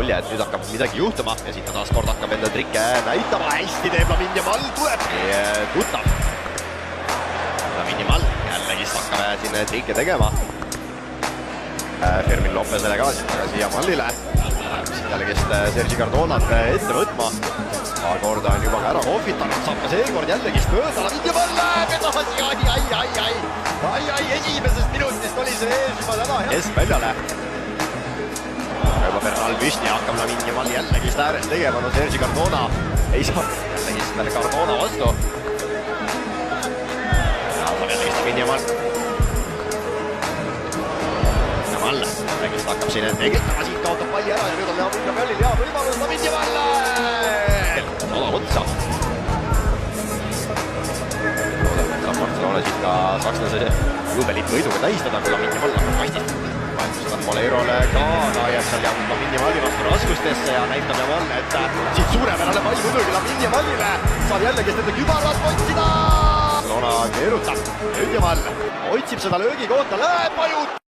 mulje, et nüüd hakkab midagi juhtuma ja siit ta taas kord hakkab enda trikke näitama. Hästi teeb Lamine Yamal, tuleb tuttav. Lamine Yamal jällegi hakkab siin trikke tegema. Fermin Lopesele ka siit tagasi Yamalile. Jällegist Sergi Cardonat ette võtma. Paar korda on juba ära kohvitanud, saab ka seekord jällegist mööda. Lamine Yamal edasi, ai, esimesest minutist oli see ees juba täna keskväljale. Juba Bernal püsti hakkab Lamine Yamal jällegist äärest tegema, no Sergi Cardona ei saa jällegist Cardona vastu. Ja saab jällegist Lamine Yamal. Yamal jällegist hakkab siin tegitama, siit kaotab palli ära ja nüüd on Lamine Yamalil hea võimalus. Lamine Yamal! Ola otsa. Saab Barcelona siit ka sakslase juubelit võiduga tähistada, kui Lamine Yamal hakkab kastist. Vahetustab Molerole ka, ta jääb seal Lamine Yamali vastu raskustesse ja näitab Yamal, et siit suurepärane pall muidugi Lamine Yamalile. Saab jällegi enda kübarat otsida. Barcelona keerutab. Nüüd Yamal otsib seda löögi kohta, läheb pajut.